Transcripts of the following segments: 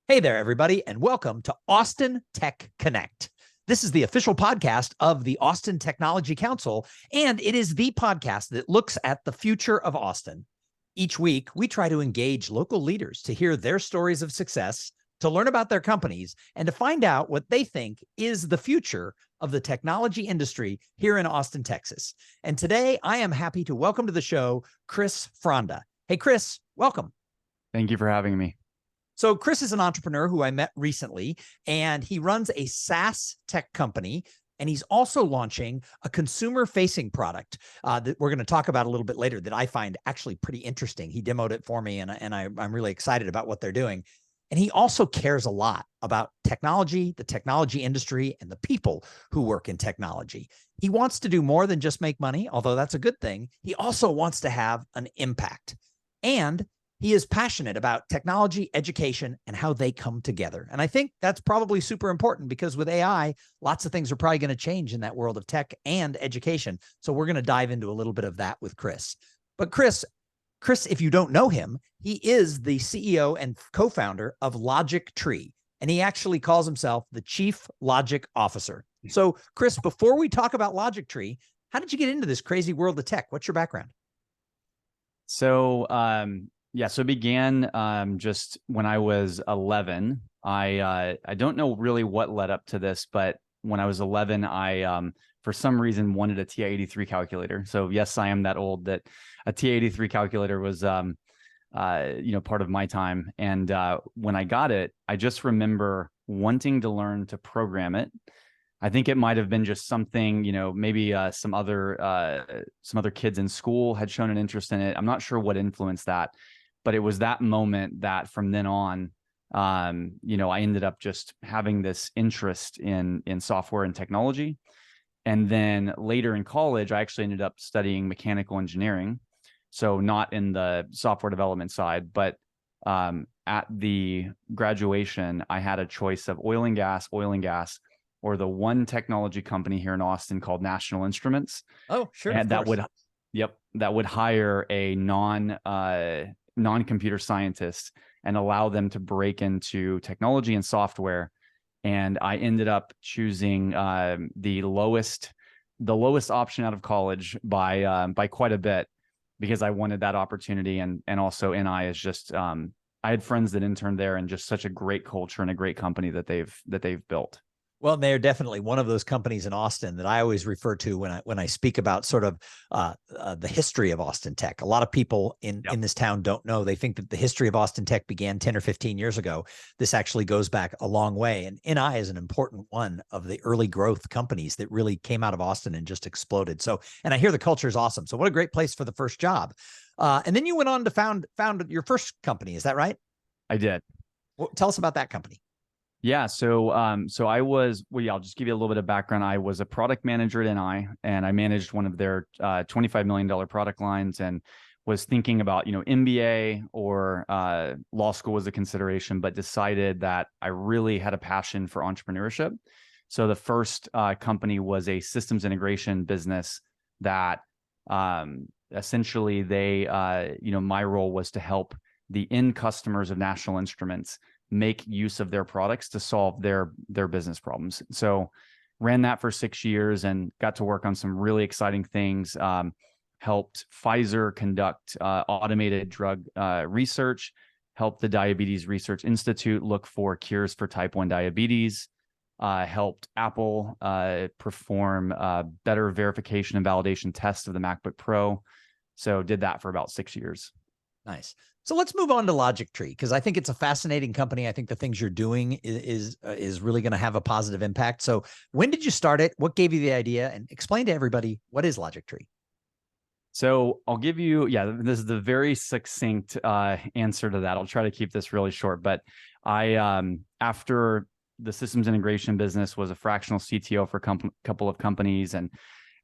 Hey there, everybody, and welcome to Austin Tech Connect. This is the official podcast of the Austin Technology Council, and it is the podcast that looks at the future of Austin. Each week, we try to engage local leaders to hear their stories of success, to learn about their companies, and to find out what they think is the future of the technology industry here in Austin, Texas. And today, I am happy to welcome to the show Chris Fronda. Hey, Chris, welcome. Thank you for having me. So Chris is an entrepreneur who I met recently, and he runs a SaaS tech company, and he's also launching a consumer-facing product that we're going to talk about a little bit later that I find actually pretty interesting. He demoed it for me, and I'm really excited about what they're doing. And he also cares a lot about technology, the technology industry, and the people who work in technology. He wants to do more than just make money, although that's a good thing. He also wants to have an impact. And he is passionate about technology, education, and how they come together. And I think that's probably super important because with AI, lots of things are probably going to change in that world of tech and education. So we're going to dive into a little bit of that with Chris. But Chris, if you don't know him, he is the CEO and co-founder of Logic Tree, and he actually calls himself the Chief Logic Officer. So Chris, before we talk about Logic Tree, how did you get into this crazy world of tech? What's your background? So it began just when I was 11. I don't know really what led up to this, but when I was 11, I for some reason wanted a TI-83 calculator. So yes, I am that old that a TI-83 calculator was part of my time. And when I got it, I just remember wanting to learn to program it. I think it might have been just something, maybe some other kids in school had shown an interest in it. I'm not sure what influenced that, but it was that moment that from then on, I ended up just having this interest in software and technology. And then later in college, I actually ended up studying mechanical engineering. So not in the software development side, but at the graduation, I had a choice of oil and gas, or the one technology company here in Austin called National Instruments. Oh, sure. And that would hire a non-computer scientist and allow them to break into technology and software. And I ended up choosing the lowest option out of college by quite a bit, because I wanted that opportunity. And also NI is just I had friends that interned there, and just such a great culture and a great company that they've built. Well, they're definitely one of those companies in Austin that I always refer to when I speak about sort of the history of Austin Tech. A lot of people in this town don't know. They think that the history of Austin Tech began 10 or 15 years ago. This actually goes back a long way. And NI is an important one of the early growth companies that really came out of Austin and just exploded. So, and I hear the culture is awesome. So what a great place for the first job. And then you went on to found your first company. Is that right? I did. Well, tell us about that company. Yeah. So I was, I'll just give you a little bit of background. I was a product manager at NI, and I managed one of their $25 million product lines, and was thinking about, MBA or law school was a consideration, but decided that I really had a passion for entrepreneurship. So the first company was a systems integration business that essentially my role was to help the end customers of National Instruments make use of their products to solve their business problems. So ran that for 6 years and got to work on some really exciting things. Helped Pfizer conduct automated drug research, helped the Diabetes Research Institute look for cures for type 1 diabetes, helped Apple perform better verification and validation tests of the MacBook Pro. So did that for about 6 years. Nice. So let's move on to Logic Tree, because I think it's a fascinating company. I think the things you're doing is really going to have a positive impact. So when did you start it? What gave you the idea? And explain to everybody, what is Logic Tree? So I'll give you, this is the very succinct answer to that. I'll try to keep this really short, but I, after the systems integration business, was a fractional CTO for a couple of companies, and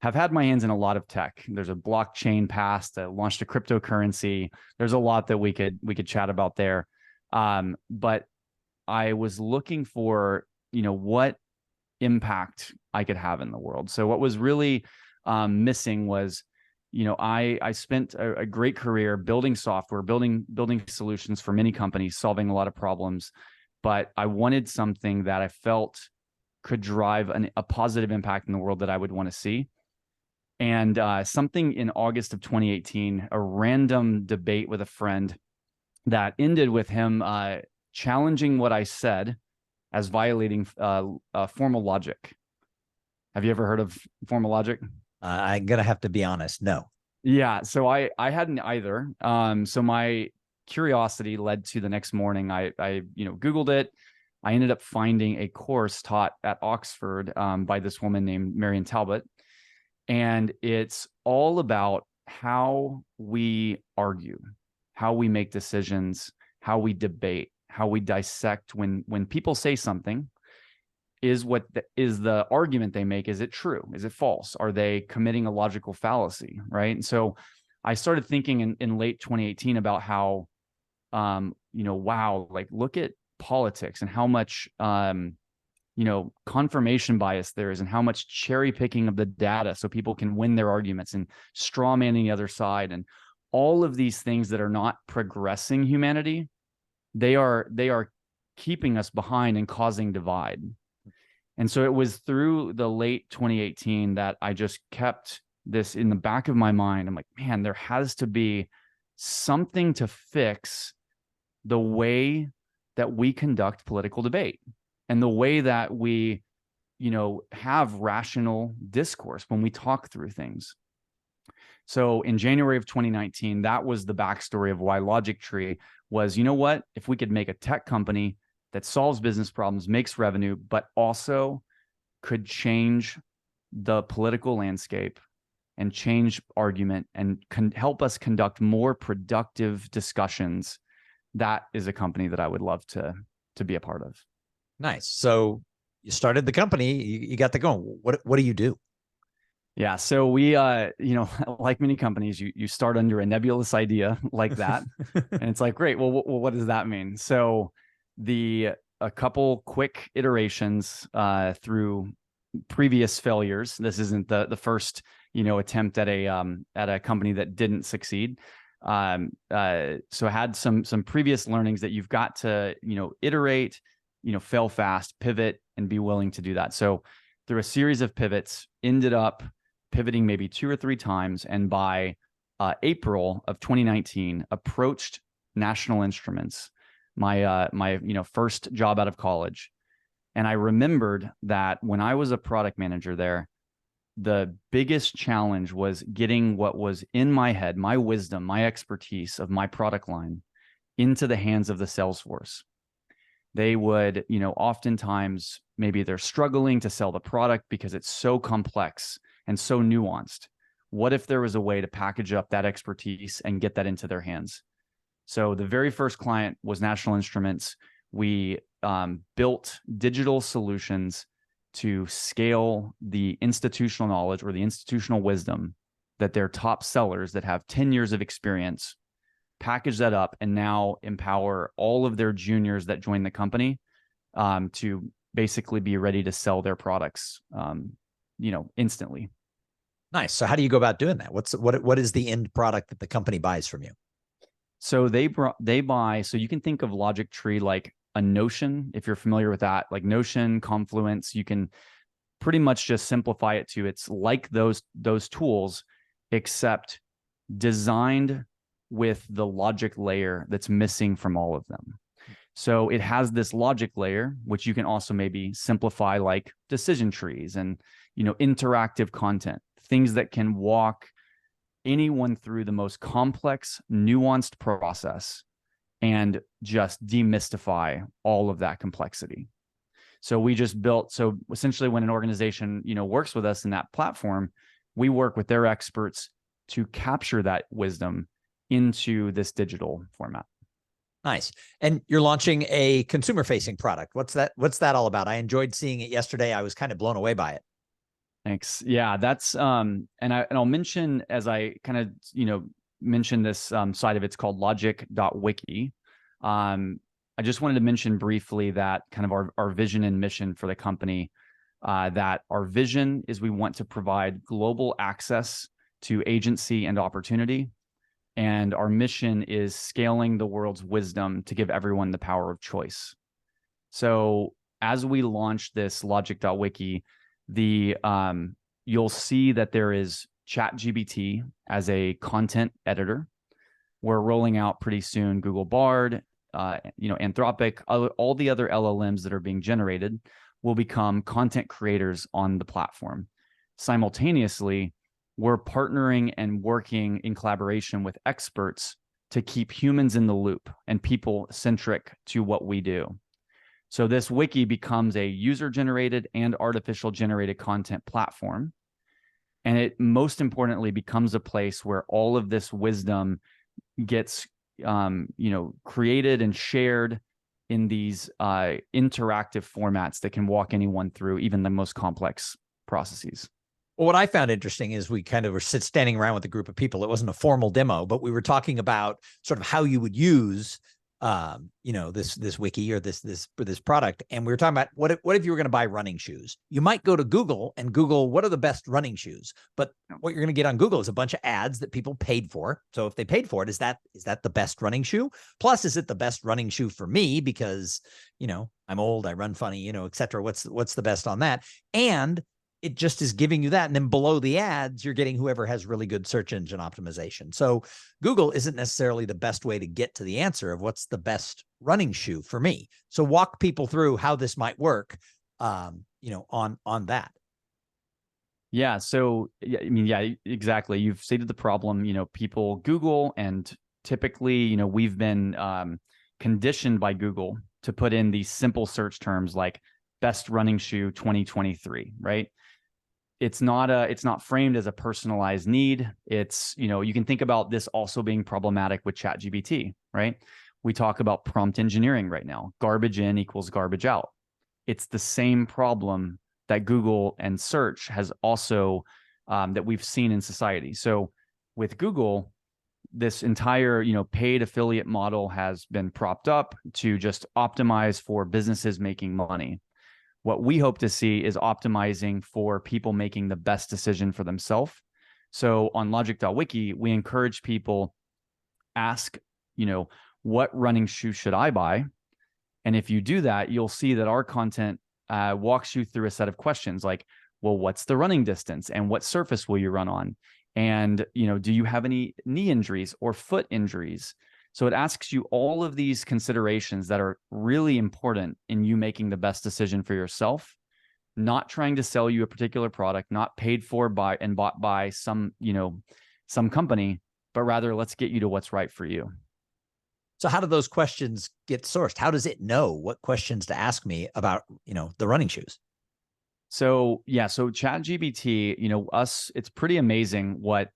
have had my hands in a lot of tech. There's a blockchain past that launched a cryptocurrency. There's a lot that we could chat about there. But I was looking for, what impact I could have in the world. So what was really missing was, I spent a great career building software, building solutions for many companies, solving a lot of problems. but I wanted something that I felt could drive a positive impact in the world that I would want to see. And something in August of 2018, a random debate with a friend that ended with him challenging what I said as violating formal logic. Have you ever heard of formal logic? I'm going to have to be honest. No. Yeah. So I hadn't either. So my curiosity led to the next morning. I Googled it. I ended up finding a course taught at Oxford by this woman named Marion Talbot. And it's all about how we argue, how we make decisions, how we debate, how we dissect when people say something. Is the argument they make, is it true? Is it false? Are they committing a logical fallacy? Right. And so I started thinking in late 2018 about how, wow, like look at politics and how much, confirmation bias there is and how much cherry picking of the data so people can win their arguments and straw manning the other side. And all of these things that are not progressing humanity, they are keeping us behind and causing divide. And so it was through the late 2018 that I just kept this in the back of my mind. I'm like, man, there has to be something to fix the way that we conduct political debate and the way that we, have rational discourse when we talk through things. So in January of 2019, that was the backstory of why Logic Tree was, if we could make a tech company that solves business problems, makes revenue, but also could change the political landscape and change argument and help us conduct more productive discussions, that is a company that I would love to be a part of. Nice. So you started the company, you got the going. What do you do? Yeah. So we, like many companies, you start under a nebulous idea like that. And it's like, great. Well, what does that mean? So a couple quick iterations through previous failures. This isn't the first, attempt at a company that didn't succeed. So I had some previous learnings that you've got to, iterate, fail fast, pivot, and be willing to do that. So through a series of pivots, ended up pivoting maybe 2 or 3 times. And by April of 2019, approached National Instruments, my first job out of college. And I remembered that when I was a product manager there, the biggest challenge was getting what was in my head, my wisdom, my expertise of my product line into the hands of the sales force. They would, oftentimes maybe they're struggling to sell the product because it's so complex and so nuanced. What if there was a way to package up that expertise and get that into their hands? So the very first client was National Instruments. We built digital solutions to scale the institutional knowledge or the institutional wisdom that their top sellers that have 10 years of experience, package that up, and now empower all of their juniors that join the company to basically be ready to sell their products, instantly. Nice. So how do you go about doing that? What is the end product that the company buys from you? So they buy, so you can think of Logic Tree like a Notion, if you're familiar with that, like Notion, Confluence. You can pretty much just simplify it to it's like those tools, except designed with the logic layer that's missing from all of them. So it has this logic layer, which you can also maybe simplify like decision trees and, interactive content, things that can walk anyone through the most complex, nuanced process and just demystify all of that complexity. So we just built, so essentially when an organization, works with us in that platform, we work with their experts to capture that wisdom into this digital format. Nice. And you're launching a consumer facing product. What's that all about? I enjoyed seeing it yesterday. I was kind of blown away by it. Thanks. Yeah, that's and I'll mention as I kind of mention this side of it's called logic.wiki. I just wanted to mention briefly that kind of our vision and mission for the company. That our vision is we want to provide global access to agency and opportunity, and our mission is scaling the world's wisdom to give everyone the power of choice. So as we launch this logic.wiki, the you'll see that there is ChatGPT as a content editor. We're rolling out pretty soon Google Bard, Anthropic, all the other LLMs that are being generated will become content creators on the platform. Simultaneously, we're partnering and working in collaboration with experts to keep humans in the loop and people centric to what we do. So this wiki becomes a user-generated and artificial generated content platform. And it most importantly becomes a place where all of this wisdom gets created and shared in these interactive formats that can walk anyone through even the most complex processes. Well, what I found interesting is we kind of were standing around with a group of people. It wasn't a formal demo, but we were talking about sort of how you would use this wiki or this product. And we were talking about what if you were going to buy running shoes? You might go to Google and Google what are the best running shoes, but what you're going to get on Google is a bunch of ads that people paid for. So if they paid for it, is that the best running shoe? Plus, is it the best running shoe for me because I'm old, I run funny, et cetera. What's the best on that? And it just is giving you that. And then below the ads, you're getting whoever has really good search engine optimization. So Google isn't necessarily the best way to get to the answer of what's the best running shoe for me. So walk people through how this might work, on that. Yeah. So, yeah, exactly. You've stated the problem, people Google, and typically, we've been conditioned by Google to put in these simple search terms like best running shoe 2023, right? It's not framed as a personalized need. It's, you can think about this also being problematic with ChatGPT, right? We talk about prompt engineering right now. Garbage in equals garbage out. It's the same problem that Google and search has also, that we've seen in society. So with Google, this entire, paid affiliate model has been propped up to just optimize for businesses making money. What we hope to see is optimizing for people making the best decision for themselves. So on logic.wiki, we encourage people ask, what running shoe should I buy? And if you do that, you'll see that our content walks you through a set of questions like, well, what's the running distance and what surface will you run on? And, do you have any knee injuries or foot injuries? So it asks you all of these considerations that are really important in you making the best decision for yourself, not trying to sell you a particular product, not paid for by and bought by some company, but rather let's get you to what's right for you. So how do those questions get sourced? How does it know what questions to ask me about, the running shoes? So ChatGPT, it's pretty amazing what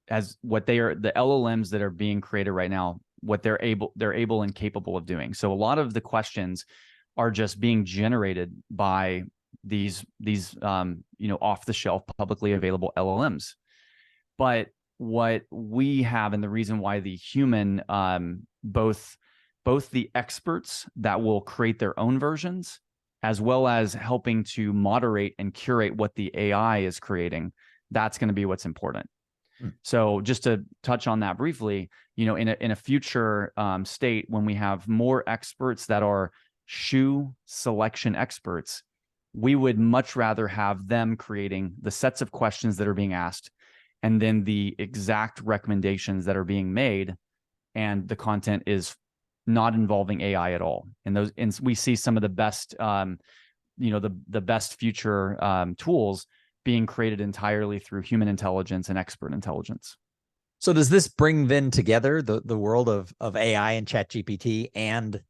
they are, the LLMs that are being created right now, what they're able and capable of doing. So a lot of the questions are just being generated by these off the shelf publicly available LLMs. But what we have, and the reason why the human, both the experts that will create their own versions, as well as helping to moderate and curate what the AI is creating, that's going to be what's important. So just to touch on that briefly, in a future state, when we have more experts that are shoe selection experts, we would much rather have them creating the sets of questions that are being asked and then the exact recommendations that are being made, and the content is not involving AI at all. And we see some of the best, the best future tools being created entirely through human intelligence and expert intelligence. So does this bring then together the world of AI and ChatGPT and,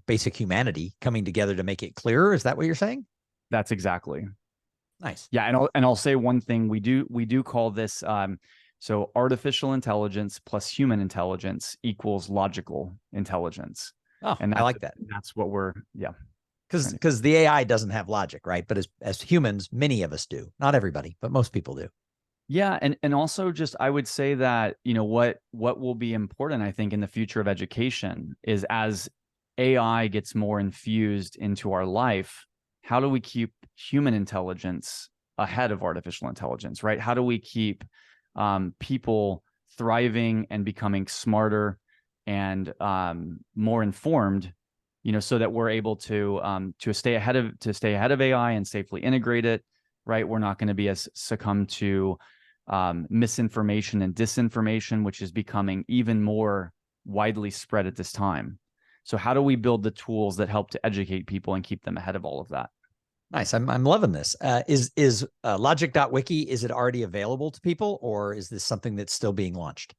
basic humanity coming together to make it clearer? Is that what you're saying? That's exactly. Nice. Yeah. And I'll say one thing, we do call this, so artificial intelligence plus human intelligence equals logical intelligence. Oh, and I like that. That's what because the AI doesn't have logic, right? But as humans, many of us do. Not everybody, but most people do. Yeah, and also just I would say that what will be important, I think, in the future of education is as AI gets more infused into our life, how do we keep human intelligence ahead of artificial intelligence, right? How do we keep people thriving and becoming smarter and more informed so that we're able to stay ahead of AI and safely integrate it, right? We're not going to be as succumb to misinformation and disinformation, which is becoming even more widely spread at this time. So how do we build the tools that help to educate people and keep them ahead of all of that? Nice. I'm loving this. Is logic.wiki, is it already available to people, or is this something that's still being launched?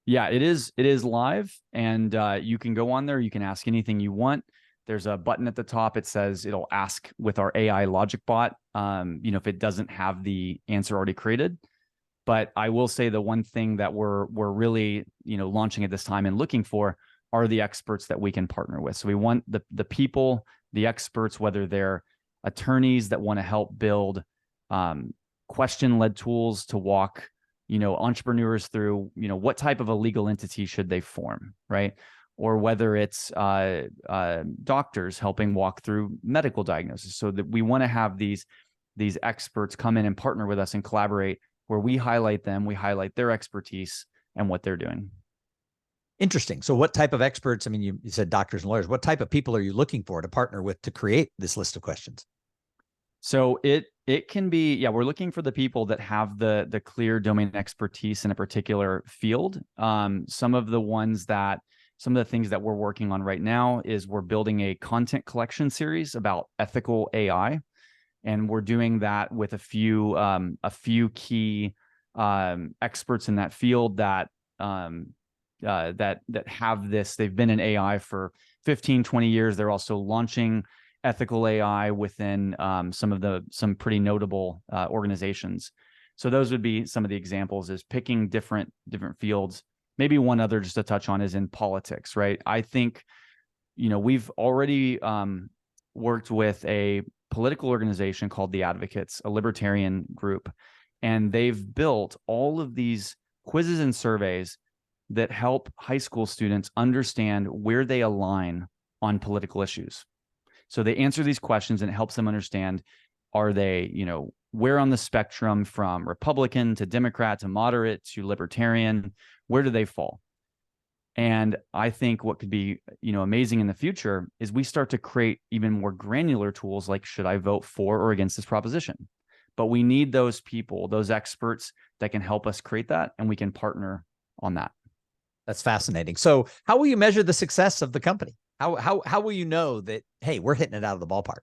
Yeah, it is live, and you can go on there. You can ask anything you want. There's a button at the top. It says it'll ask with our AI logic bot, if it doesn't have the answer already created. But I will say the one thing that we're really, launching at this time and looking for are the experts that we can partner with. So we want the people, the experts, whether they're attorneys that want to help build question-led tools to walk entrepreneurs through, what type of a legal entity should they form, right? Or whether it's doctors helping walk through medical diagnosis. So that we want to have these experts come in and partner with us and collaborate, where we highlight them, we highlight their expertise and what they're doing. Interesting. So what type of experts, I mean, you said doctors and lawyers, what type of people are you looking for to partner with to create this list of questions? So it can be, yeah, we're looking for the people that have the clear domain expertise in a particular field. Some of the things that we're working on right now is we're building a content collection series about ethical AI. And we're doing that with a few key experts in that field that have this. They've been in AI for 15, 20 years. They're also launching ethical AI within some pretty notable organizations. So those would be some of the examples, is picking different fields. Maybe one other just to touch on is in politics, right? I think, we've already worked with a political organization called the Advocates, a libertarian group, and they've built all of these quizzes and surveys that help high school students understand where they align on political issues. So they answer these questions and it helps them understand, are they, where on the spectrum from Republican to Democrat to moderate to libertarian, where do they fall? And I think what could be, amazing in the future is we start to create even more granular tools, like, should I vote for or against this proposition? But we need those people, those experts that can help us create that, and we can partner on that. That's fascinating. So how will you measure the success of the company? How will you know that, hey, we're hitting it out of the ballpark?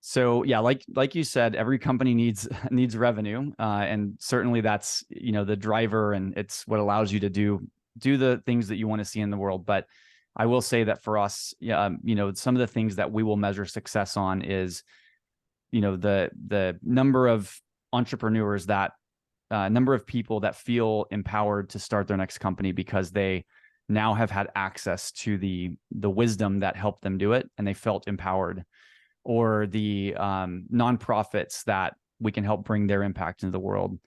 So yeah, like you said, every company needs revenue, and certainly that's the driver, and it's what allows you to do the things that you want to see in the world. But I will say that for us, some of the things that we will measure success on is, the number of entrepreneurs, that number of people that feel empowered to start their next company because they now have had access to the wisdom that helped them do it, and they felt empowered. Or the nonprofits that we can help bring their impact into the world.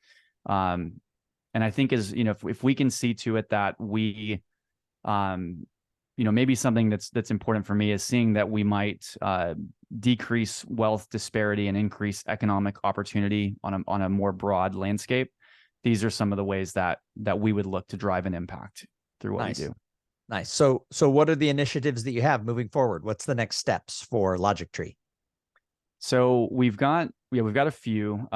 And I think if we can see to it that we, maybe something that's important for me is seeing that we might decrease wealth disparity and increase economic opportunity on a more broad landscape. These are some of the ways that we would look to drive an impact through what we do. Nice. So what are the initiatives that you have moving forward? What's the next steps for Logic Tree? So we've got a few.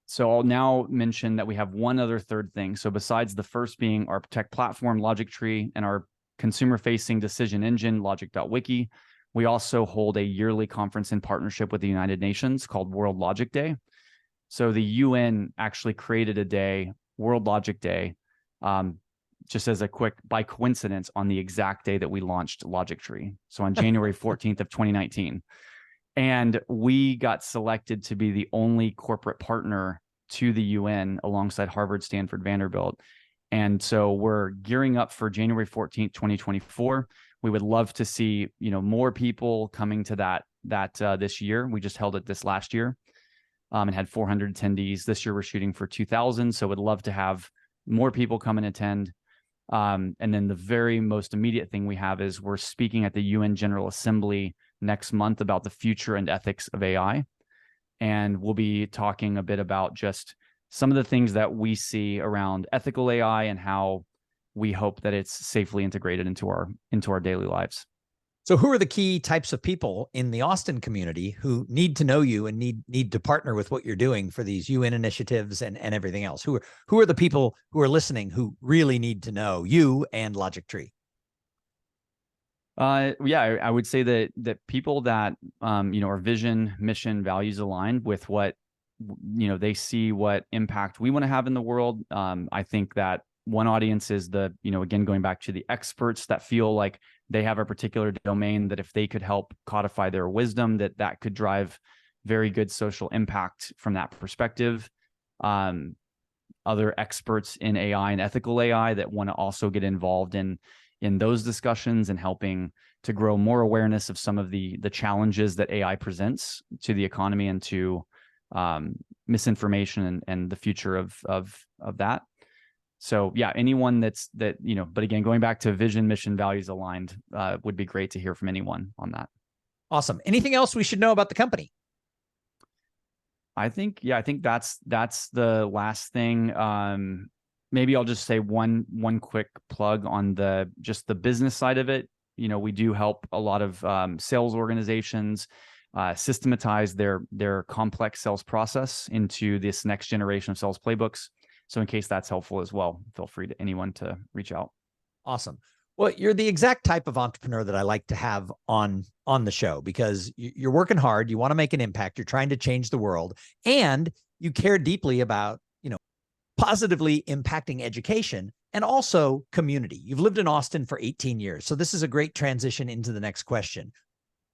So I'll now mention that we have one other third thing. So besides the first being our tech platform, Logic Tree, and our consumer-facing decision engine, logic.wiki, we also hold a yearly conference in partnership with the United Nations called World Logic Day. So the UN actually created a day, World Logic Day, just as a quick, by coincidence, on the exact day that we launched Logic Tree. So on January 14th of 2019. And we got selected to be the only corporate partner to the UN alongside Harvard, Stanford, Vanderbilt. And so we're gearing up for January 14th, 2024. We would love to see, more people coming to that this year. We just held it this last year and had 400 attendees. This year we're shooting for 2,000. So would love to have more people come and attend. And then the very most immediate thing we have is we're speaking at the UN General Assembly next month about the future and ethics of AI. And we'll be talking a bit about just some of the things that we see around ethical AI and how we hope that it's safely integrated into our daily lives. So who are the key types of people in the Austin community who need to know you and need to partner with what you're doing for these UN initiatives and everything else? Who are the people who are listening who really need to know you and Logic Tree? Yeah, I would say that people that are vision, mission, values aligned with what they see what impact we want to have in the world. I think that one audience is again, going back to the experts that feel like they have a particular domain that if they could help codify their wisdom, that could drive very good social impact from that perspective. Other experts in AI and ethical AI that want to also get involved in those discussions and helping to grow more awareness of some of the challenges that AI presents to the economy and to misinformation and the future of that. So yeah, anyone but again, going back to vision, mission, values aligned would be great to hear from anyone on that. Awesome. Anything else we should know about the company? I think that's the last thing. Maybe I'll just say one quick plug on the business side of it. We do help a lot of sales organizations systematize their complex sales process into this next generation of sales playbooks. So in case that's helpful as well, feel free to anyone to reach out. Awesome. Well, you're the exact type of entrepreneur that I like to have on the show because you're working hard. You want to make an impact. You're trying to change the world, and you care deeply about, positively impacting education and also community. You've lived in Austin for 18 years. So this is a great transition into the next question.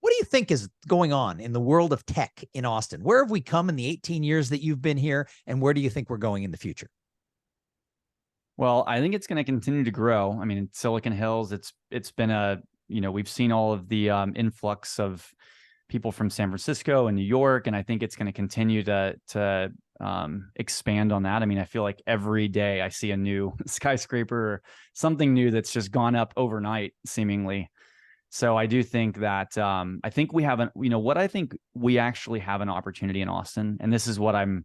What do you think is going on in the world of tech in Austin? Where have we come in the 18 years that you've been here, and where do you think we're going in the future? Well, I think it's going to continue to grow. I mean, in Silicon Hills, it's been we've seen all of the influx of people from San Francisco and New York, and I think it's going to continue to expand on that. I mean, I feel like every day I see a new skyscraper or something new that's just gone up overnight, seemingly. So I do think that I think we have I think we actually have an opportunity in Austin, and this is what I'm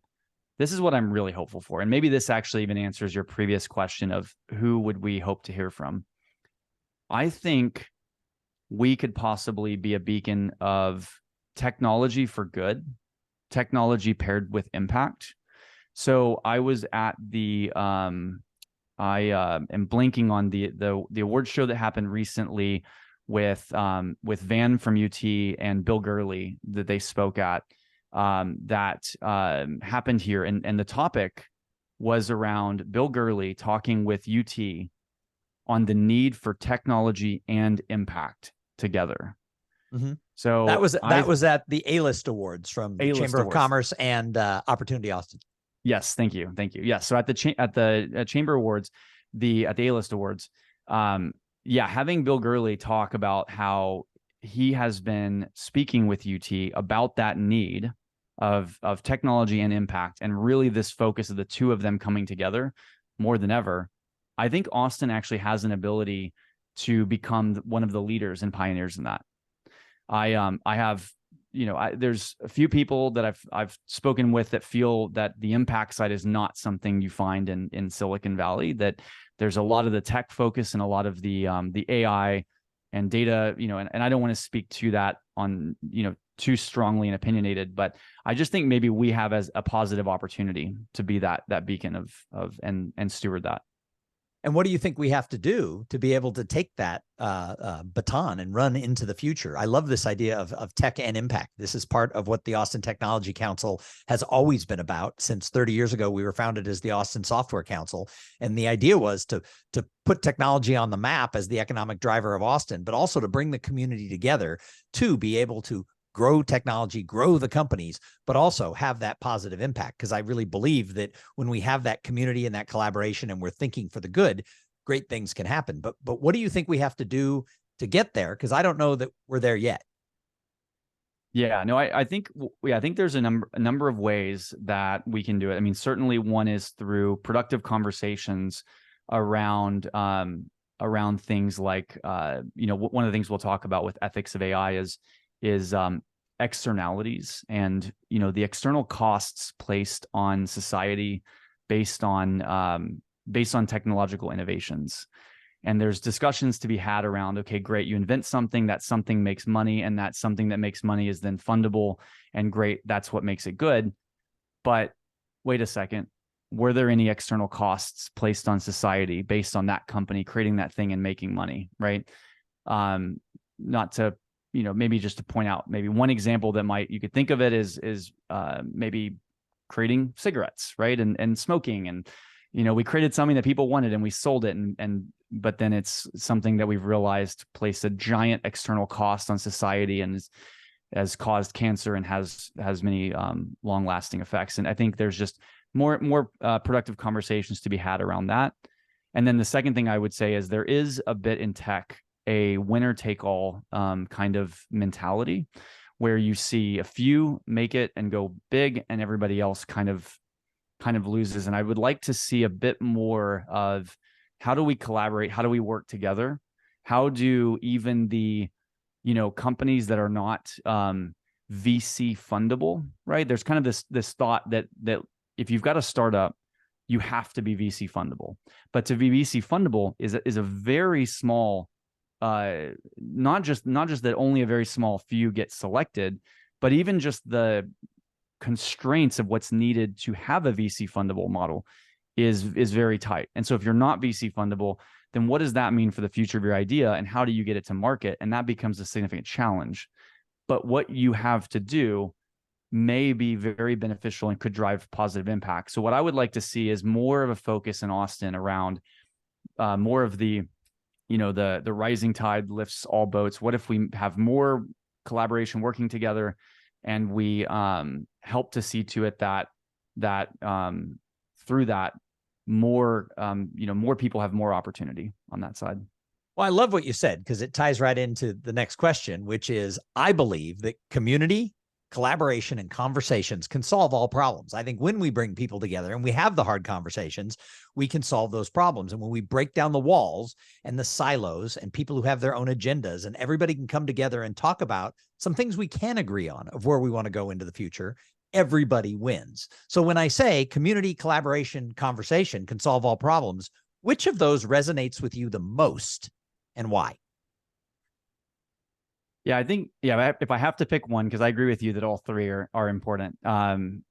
really hopeful for. And maybe this actually even answers your previous question of who would we hope to hear from. I think we could possibly be a beacon of technology for good, technology paired with impact. So I was at I am blanking on the award show that happened recently with Van from UT and Bill Gurley that they spoke at. That happened here. And the topic was around Bill Gurley talking with UT on the need for technology and impact together. Mm-hmm. So that was at the A-List Awards from the Chamber of Commerce and Opportunity Austin. Yes, thank you. Yes, so at the Chamber Awards, at the A-List Awards, having Bill Gurley talk about how he has been speaking with UT about that need of technology and impact, and really this focus of the two of them coming together more than ever. I think Austin actually has an ability to become one of the leaders and pioneers in that. I have, there's a few people that I've spoken with that feel that the impact side is not something you find in Silicon Valley, that there's a lot of the tech focus and a lot of the AI and data, and I don't want to speak to that on, too strongly and opinionated, but I just think maybe we have as a positive opportunity to be that beacon of and steward that. And what do you think we have to do to be able to take that baton and run into the future? I love this idea of tech and impact. This is part of what the Austin Technology Council has always been about. Since 30 years ago, we were founded as the Austin Software Council. And the idea was to put technology on the map as the economic driver of Austin, but also to bring the community together to be able to grow technology, grow the companies, but also have that positive impact. Because I really believe that when we have that community and that collaboration and we're thinking for the good, great things can happen. But what do you think we have to do to get there? Because I don't know that we're there yet. Yeah, no, I think there's a number of ways that we can do it. I mean, certainly one is through productive conversations around things like one of the things we'll talk about with ethics of AI is externalities and the external costs placed on society based on technological innovations. And there's discussions to be had around, okay, great, you invent something, that something makes money, and that something that makes money is then fundable, and great, that's what makes it good. But wait a second, were there any external costs placed on society based on that company creating that thing and making money, right? Not to, maybe just to point out, maybe one example that you could think of it is maybe creating cigarettes, right? And smoking, and we created something that people wanted and we sold it, but then it's something that we've realized placed a giant external cost on society and has caused cancer and has many long lasting effects. And I think there's just more productive conversations to be had around that. And then the second thing I would say is there is a bit in tech a winner take all kind of mentality, where you see a few make it and go big and everybody else kind of loses. And I would like to see a bit more of, how do we collaborate? How do we work together? How do even the, companies that are not VC fundable, right? There's kind of this thought that if you've got a startup, you have to be VC fundable. But to be VC fundable is a very small, not just that only a very small few get selected, but even just the constraints of what's needed to have a VC fundable model is very tight. And so if you're not VC fundable, then what does that mean for the future of your idea, and how do you get it to market? And that becomes a significant challenge. But what you have to do may be very beneficial and could drive positive impact. So what I would like to see is more of a focus in Austin around more of the, the rising tide lifts all boats. What if we have more collaboration working together, and we help to see to it that through that more people have more opportunity on that side. Well, I love what you said, because it ties right into the next question, which is, I believe that community, collaboration, and conversations can solve all problems. I think when we bring people together and we have the hard conversations, we can solve those problems. And when we break down the walls and the silos and people who have their own agendas, and everybody can come together and talk about some things we can agree on of where we want to go into the future, everybody wins. So when I say community, collaboration, conversation can solve all problems, which of those resonates with you the most, and why? Yeah, I think, if I have to pick one, because I agree with you that all three are important. And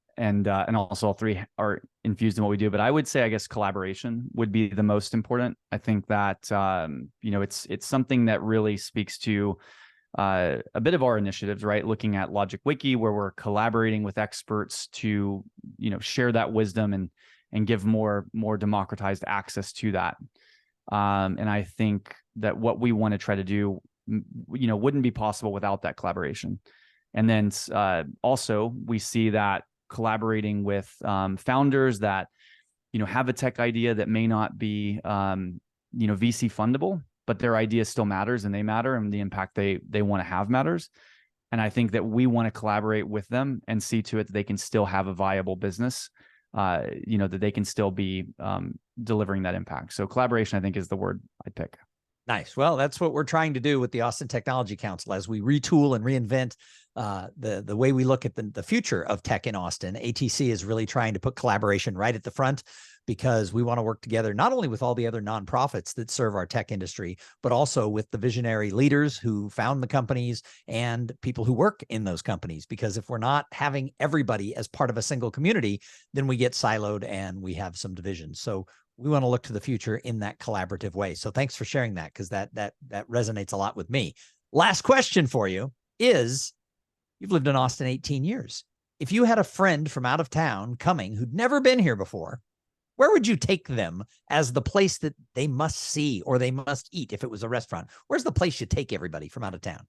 also all three are infused in what we do. But I would say, I guess, collaboration would be the most important. I think that, it's something that really speaks to a bit of our initiatives, right? Looking at Logic Wiki, where we're collaborating with experts to, share that wisdom and give more democratized access to that. And I think that what we want to try to do, wouldn't be possible without that collaboration. And then also we see that collaborating with founders that, have a tech idea that may not be, VC fundable, but their idea still matters and they matter, and the impact they want to have matters. And I think that we want to collaborate with them and see to it that they can still have a viable business, that they can still be delivering that impact. So collaboration, I think, is the word I'd pick. Nice. Well, that's what we're trying to do with the Austin Technology Council as we retool and reinvent the way we look at the future of tech in Austin. ATC is really trying to put collaboration right at the front, because we want to work together not only with all the other nonprofits that serve our tech industry, but also with the visionary leaders who found the companies and people who work in those companies. Because if we're not having everybody as part of a single community, then we get siloed and we have some divisions. So we want to look to the future in that collaborative way. So thanks for sharing that, because that resonates a lot with me. Last question for you is, you've lived in Austin 18 years. If you had a friend from out of town coming who'd never been here before, where would you take them as the place that they must see or they must eat if it was a restaurant? Where's the place you take everybody from out of town?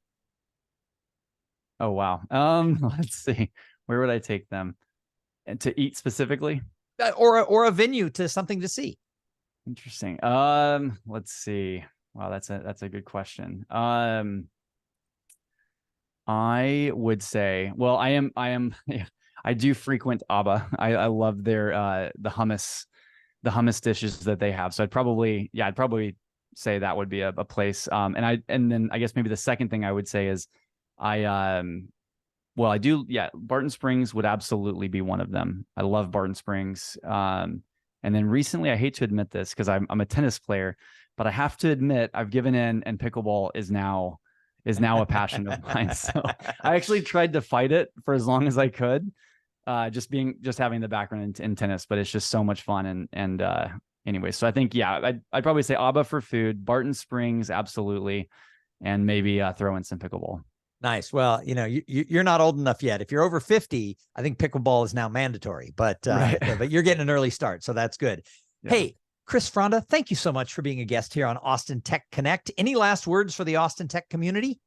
Oh, wow. Let's see. Where would I take them? And to eat specifically? Or a venue to something to see. Interesting. Let's see. Wow, that's a good question. I would say, well, I am yeah, I do frequent Abba. I love their the hummus dishes that they have. So I'd probably say that would be a place. And then I guess maybe the second thing I would say is well, I do. Yeah. Barton Springs would absolutely be one of them. I love Barton Springs. And then recently, I hate to admit this because I'm a tennis player, but I have to admit I've given in, and pickleball is now a passion of mine. So I actually tried to fight it for as long as I could, just having the background in tennis, but it's just so much fun. And anyway, so I think, yeah, I'd probably say ABBA for food, Barton Springs, absolutely. And maybe throw in some pickleball. Nice. Well, you're not old enough yet. If you're over 50, I think pickleball is now mandatory, but Right. but you're getting an early start, so that's good. Yeah. Hey, Chris Fronda, thank you so much for being a guest here on Austin Tech Connect. Any last words for the Austin Tech community?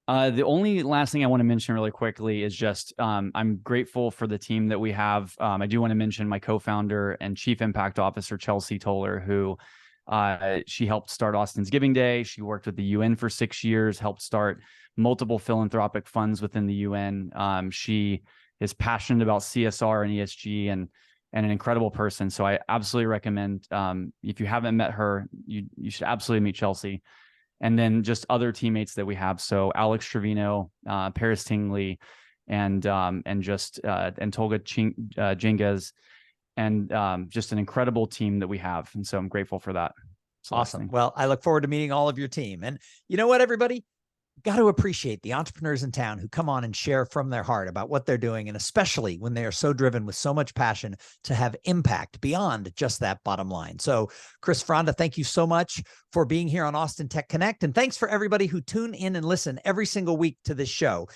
The only last thing I want to mention really quickly is just I'm grateful for the team that we have. I do want to mention my co-founder and chief impact officer, Chelsea Toller, who she helped start Austin's Giving Day. She worked with the UN for 6 years, helped start multiple philanthropic funds within the UN. She is passionate about CSR and ESG and an incredible person. So I absolutely recommend, if you haven't met her, you should absolutely meet Chelsea. And then just other teammates that we have. So Alex Trevino, Paris Tingley, and Tolga Jinguez, and just an incredible team that we have. And so I'm grateful for that. Awesome. Well, I look forward to meeting all of your team. And you know what, everybody? Got to appreciate the entrepreneurs in town who come on and share from their heart about what they're doing, and especially when they are so driven with so much passion to have impact beyond just that bottom line. So, Chris Fronda, thank you so much for being here on Austin Tech Connect, and thanks for everybody who tune in and listen every single week to this show.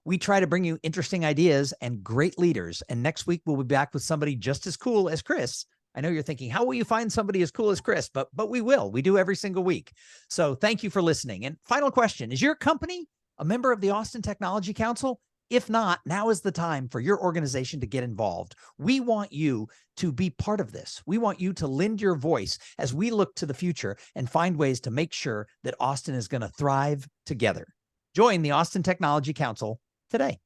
We try to bring you interesting ideas and great leaders, and next week we'll be back with somebody just as cool as Chris. I know you're thinking, how will you find somebody as cool as Chris? But we will. We do every single week. So thank you for listening. And final question, is your company a member of the Austin Technology Council? If not, now is the time for your organization to get involved. We want you to be part of this. We want you to lend your voice as we look to the future and find ways to make sure that Austin is going to thrive together. Join the Austin Technology Council today.